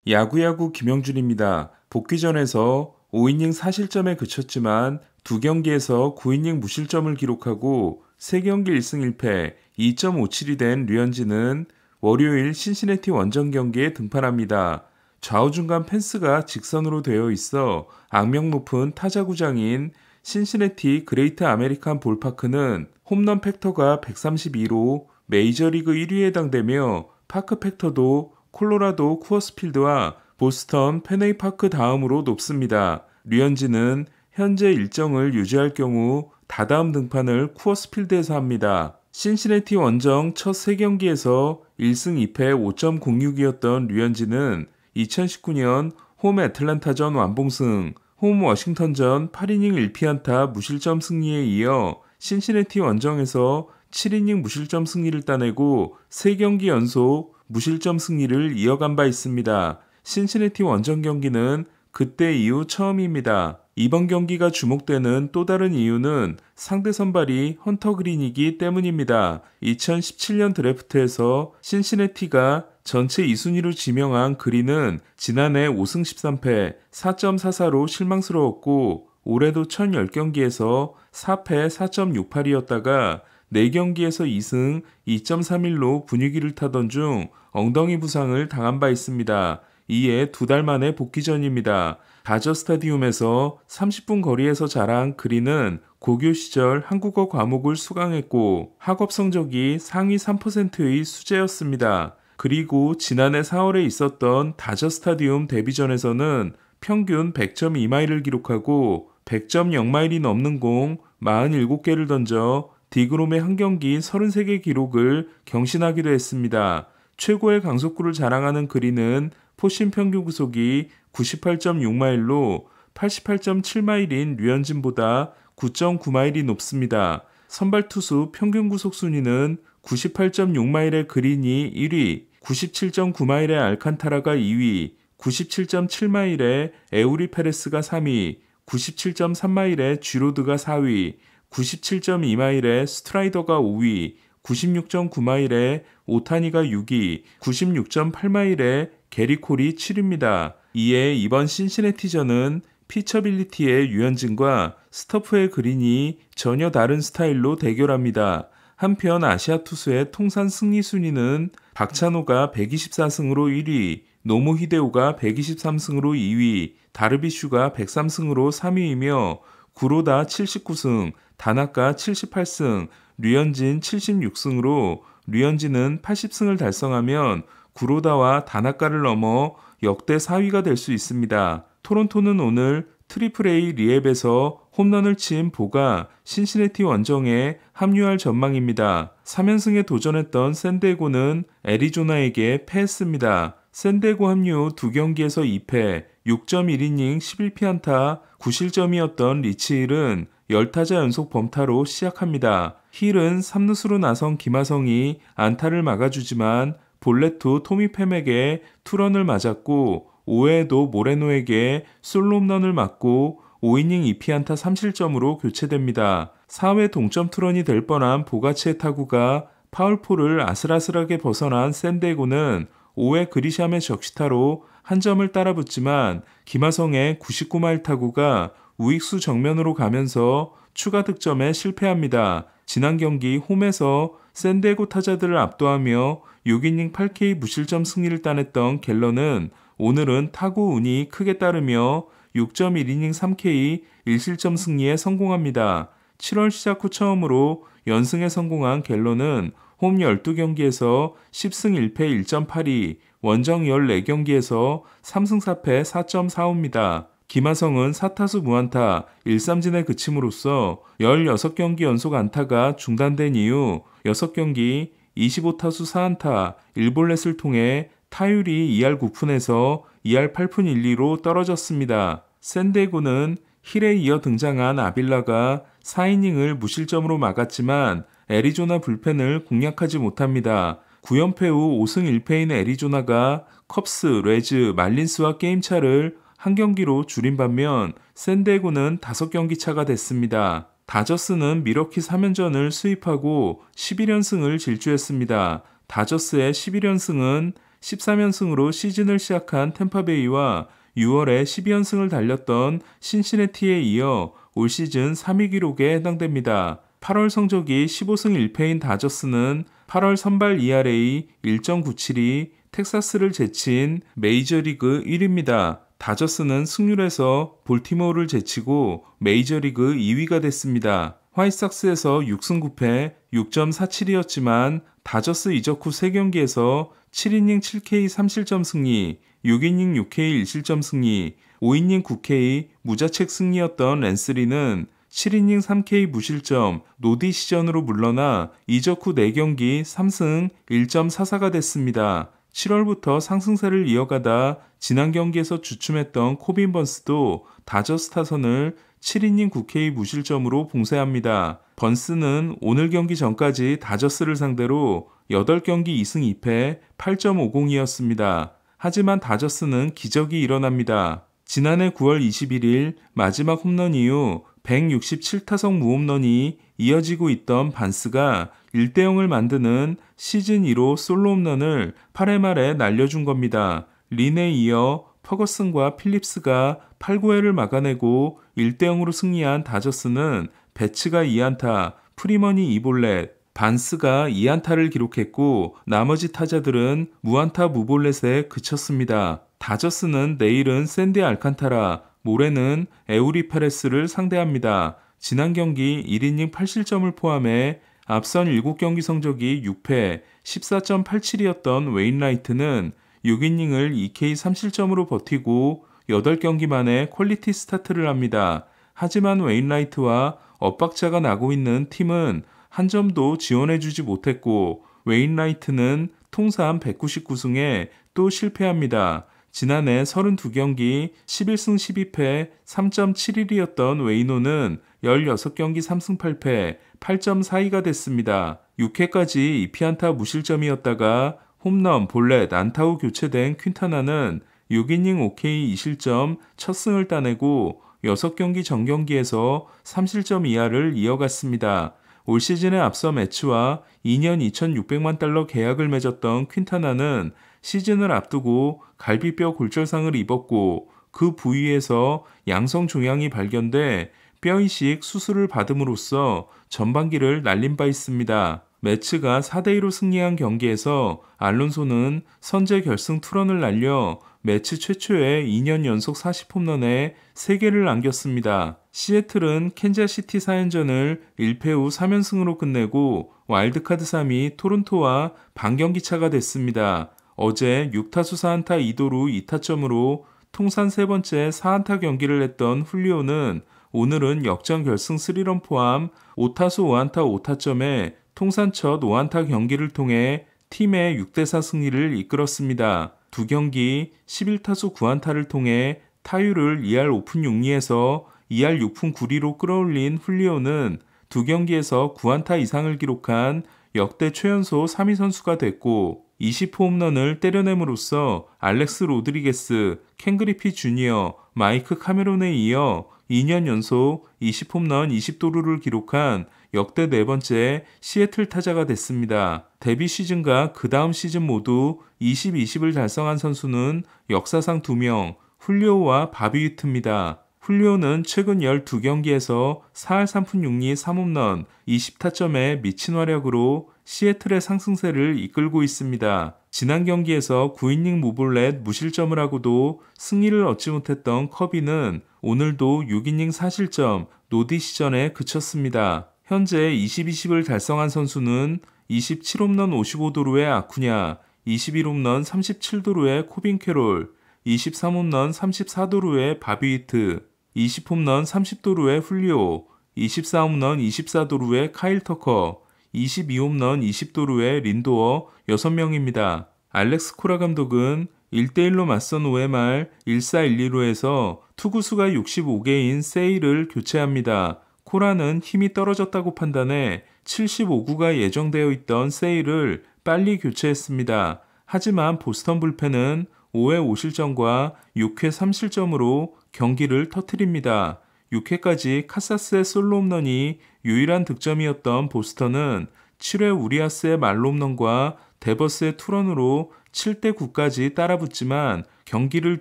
야구야구 김영준입니다. 복귀전에서 5이닝 4실점에 그쳤지만 2경기에서 9이닝 무실점을 기록하고 3경기 1승 1패 2.57이 된 류현진은 월요일 신시내티 원정 경기에 등판합니다. 좌우중간 펜스가 직선으로 되어 있어 악명 높은 타자구장인 신시내티 그레이트 아메리칸 볼파크는 홈런 팩터가 132로 메이저리그 1위에 해당되며 파크 팩터도 콜로라도 쿠어스필드와 보스턴 페네이파크 다음으로 높습니다. 류현진은 현재 일정을 유지할 경우 다다음 등판을 쿠어스필드에서 합니다. 신시내티 원정 첫 3경기에서 1승 2패 5.06이었던 류현진은 2019년 홈 애틀랜타전 완봉승, 홈 워싱턴전 8이닝 1피안타 무실점 승리에 이어 신시내티 원정에서 7이닝 무실점 승리를 따내고 3경기 연속 무실점 승리를 이어간 바 있습니다. 신시내티 원정 경기는 그때 이후 처음입니다. 이번 경기가 주목되는 또 다른 이유는 상대 선발이 헌터 그린이기 때문입니다. 2017년 드래프트에서 신시내티가 전체 2순위로 지명한 그린은 지난해 5승 13패 4.44로 실망스러웠고 올해도 1010경기에서 4패 4.68이었다가 4경기에서 2승 2.31로 분위기를 타던 중 엉덩이 부상을 당한 바 있습니다. 이에 2달 만에 복귀전입니다. 다저 스타디움에서 30분 거리에서 자란 그린은 고교 시절 한국어 과목을 수강했고 학업 성적이 상위 3%의 수재였습니다. 그리고 지난해 4월에 있었던 다저 스타디움 데뷔전에서는 평균 100.2마일을 기록하고 100.0마일이 넘는 공 47개를 던져 디그롬의 한 경기 33개 기록을 경신하기도 했습니다. 최고의 강속구를 자랑하는 그린은 포심 평균 구속이 98.6마일로 88.7마일인 류현진보다 9.9마일이 높습니다. 선발 투수 평균 구속 순위는 98.6마일의 그린이 1위, 97.9마일의 알칸타라가 2위, 97.7마일의 에우리 페레스가 3위, 97.3마일의 쥐로드가 4위, 97.2마일의 스트라이더가 5위, 96.9마일의 오타니가 6위, 96.8마일의 게리콜이 7위입니다. 이에 이번 신시내티전은 피처빌리티의 류현진과 스터프의 그린이 전혀 다른 스타일로 대결합니다. 한편 아시아 투수의 통산 승리 순위는 박찬호가 124승으로 1위, 노무 히데오가 123승으로 2위, 다르비슈가 103승으로 3위이며 구로다 79승, 다나카 78승, 류현진 76승으로 류현진은 80승을 달성하면 구로다와 다나카를 넘어 역대 4위가 될 수 있습니다. 토론토는 오늘 트리플 A 리앱에서 홈런을 친 보가 신시내티 원정에 합류할 전망입니다. 3연승에 도전했던 샌디에고는 애리조나에게 패했습니다. 샌디에고 합류 2경기에서 2패, 6.1이닝 11피안타 9실점이었던 리치 힐은 10타자 연속 범타로 시작합니다. 힐은 3루수로 나선 김하성이 안타를 막아주지만 볼레투 토미 팸에게 투런을 맞았고 5회에도 모레노에게 솔로 홈런을 맞고 5이닝 2피안타 3실점으로 교체됩니다. 4회 동점 투런이 될 뻔한 보가치의 타구가 파울폴을 아슬아슬하게 벗어난 샌디에고는 5회 그리샴의 적시타로 한 점을 따라붙지만 김하성의 99마일 타구가 우익수 정면으로 가면서 추가 득점에 실패합니다. 지난 경기 홈에서 샌디에고 타자들을 압도하며 6이닝 8K 무실점 승리를 따냈던 갤런은 오늘은 타구 운이 크게 따르며 6.1이닝 3K 1실점 승리에 성공합니다. 7월 시작 후 처음으로 연승에 성공한 갤런은 홈 12경기에서 10승 1패 1.82, 원정 14경기에서 3승 4패 4.45입니다. 김하성은 4타수 무안타 1삼진에 그침으로써 16경기 연속 안타가 중단된 이후 6경기 25타수 4안타 1볼넷을 통해 타율이 2할 9푼에서 2할 8푼 1리로 떨어졌습니다. 샌디에고는 힐에 이어 등장한 아빌라가 4이닝을 무실점으로 막았지만 애리조나 불펜을 공략하지 못합니다. 9연패 후 5승 1패인 애리조나가 컵스, 레즈, 말린스와 게임차를 한 경기로 줄인 반면 샌디에고는 5경기 차가 됐습니다. 다저스는 미러키 3연전을 수입하고 11연승을 질주했습니다. 다저스의 11연승은 13연승으로 시즌을 시작한 템파베이와 6월에 12연승을 달렸던 신시내티에 이어 올 시즌 3위 기록에 해당됩니다. 8월 성적이 15승 1패인 다저스는 8월 선발 ERA 1.97이 텍사스를 제친 메이저리그 1위입니다. 다저스는 승률에서 볼티모어를 제치고 메이저리그 2위가 됐습니다. 화이트삭스에서 6승 9패 6.47이었지만 다저스 이적 후 3경기에서 7이닝 7K 3실점 승리, 6이닝 6K 1실점 승리, 5이닝 9K 무자책 승리였던 랜스리는 7이닝 3K 무실점 노디시전으로 물러나 이적 후 4경기 3승 1.44가 됐습니다. 7월부터 상승세를 이어가다 지난 경기에서 주춤했던 코빈 번스도 다저스 타선을 7이닝 9K 무실점으로 봉쇄합니다. 번스는 오늘 경기 전까지 다저스를 상대로 8경기 2승 2패 8.50이었습니다. 하지만 다저스는 기적이 일어납니다. 지난해 9월 21일 마지막 홈런 이후 167타석 무홈런이 이어지고 있던 반스가 1대0을 만드는 시즌 2호 솔로 홈런을 8회 말에 날려준 겁니다. 린에 이어 퍼거슨과 필립스가 8, 9회를 막아내고 1대0으로 승리한 다저스는 배츠가 2안타, 프리먼이 2볼넷, 반스가 2안타를 기록했고 나머지 타자들은 무안타 무볼넷에 그쳤습니다. 다저스는 내일은 샌디 알칸타라, 모레는 에우리 페레스를 상대합니다. 지난 경기 1이닝 8실점을 포함해 앞선 7경기 성적이 6패 14.87이었던 웨인라이트는 6이닝을 2K 3실점으로 버티고 8경기 만에 퀄리티 스타트를 합니다. 하지만 웨인라이트와 엇박자가 나고 있는 팀은 한 점도 지원해주지 못했고 웨인라이트는 통산 199승에 또 실패합니다. 지난해 32경기 11승 12패 3.71이었던 웨이노는 16경기 3승 8패 8.42가 됐습니다. 6회까지 2피안타 무실점이었다가 홈런, 볼넷, 안타 후 교체된 퀸타나는 6이닝 5K 2실점 첫 승을 따내고 6경기 정경기에서 3실점 이하를 이어갔습니다. 올 시즌에 앞서 매치와 2년 2,600만 달러 계약을 맺었던 퀸타나는 시즌을 앞두고 갈비뼈 골절상을 입었고 그 부위에서 양성 종양이 발견돼 뼈이식 수술을 받음으로써 전반기를 날린 바 있습니다. 매츠가 4대2로 승리한 경기에서 알론소는 선제 결승 투런을 날려 매치 최초의 2년 연속 40홈런에 3개를 남겼습니다. 시애틀은 캔자시티 4연전을 1패 후 3연승으로 끝내고 와일드카드 3위 토론토와 반경기 차가 됐습니다. 어제 6타수 4안타 2도루 2타점으로 통산 세 번째 4안타 경기를 했던 훌리오는 오늘은 역전 결승 3런 포함 5타수 5안타 5타점에 통산 첫 5안타 경기를 통해 팀의 6대4 승리를 이끌었습니다. 두 경기 11타수 9안타를 통해 타율을 2할 5푼 6리에서 2할 6푼 9리로 끌어올린 훌리오는 두 경기에서 9안타 이상을 기록한 역대 최연소 3위 선수가 됐고 20호 홈런을 때려냄으로써 알렉스 로드리게스, 켄 그리피 주니어, 마이크 카메론에 이어 2년 연속 20홈런 20도루를 기록한 역대 네 번째 시애틀 타자가 됐습니다. 데뷔 시즌과 그 다음 시즌 모두 20-20을 달성한 선수는 역사상 2명, 훌리오와 바비 위트입니다. 훌리오는 최근 12경기에서 4할 3푼 6리 3홈런 20타점의 미친 활약으로 시애틀의 상승세를 이끌고 있습니다. 지난 경기에서 9이닝 무볼넷 무실점을 하고도 승리를 얻지 못했던 커비는 오늘도 6이닝 4실점 노디시전에 그쳤습니다. 현재 20-20을 달성한 선수는 27홈런 55도루의 아쿠냐, 21홈런 37도루의 코빈 캐롤, 23홈런 34도루의 바비 위트, 20홈런 30도루의 훌리오, 24홈런 24도루의 카일 터커, 22홈런 20도루의 린도어 6명입니다. 알렉스 코라 감독은 1대1로 맞선 5회 말 1-4-1-2루에서 투구수가 65개인 세이를 교체합니다. 코라는 힘이 떨어졌다고 판단해 75구가 예정되어 있던 세이를 빨리 교체했습니다. 하지만 보스턴 불펜은 5회 5실점과 6회 3실점으로 경기를 터뜨립니다. 6회까지 카사스의 솔로 홈런이 유일한 득점이었던 보스턴은 7회 우리아스의 말로 홈런과 데버스의 투런으로 7대 9까지 따라붙지만 경기를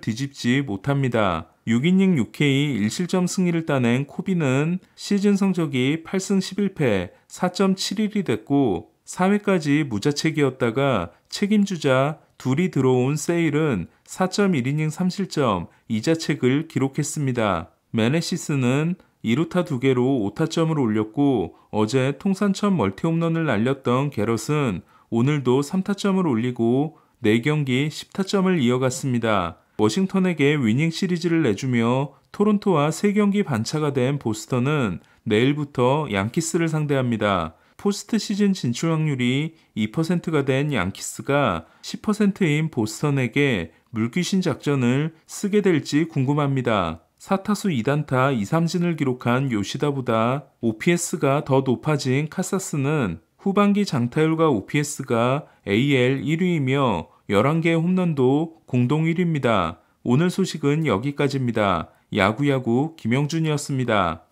뒤집지 못합니다. 6이닝 6K 1실점 승리를 따낸 코비는 시즌 성적이 8승 11패 4.71이 됐고 4회까지 무자책이었다가 책임주자 둘이 들어온 세일은 4.1이닝 3실점 2자책을 기록했습니다. 메네시스는 2루타 2개로 5타점을 올렸고 어제 통산 첫 멀티홈런을 날렸던 게럿은 오늘도 3타점을 올리고 4경기 10타점을 이어갔습니다. 워싱턴에게 위닝 시리즈를 내주며 토론토와 3경기 반차가 된 보스턴은 내일부터 양키스를 상대합니다. 포스트 시즌 진출 확률이 2%가 된 양키스가 10%인 보스턴에게 물귀신 작전을 쓰게 될지 궁금합니다. 4타수 2단타 2삼진을 기록한 요시다보다 OPS가 더 높아진 카사스는 후반기 장타율과 OPS가 AL 1위이며 11개의 홈런도 공동 1위입니다. 오늘 소식은 여기까지입니다. 야구야구 김영준이었습니다.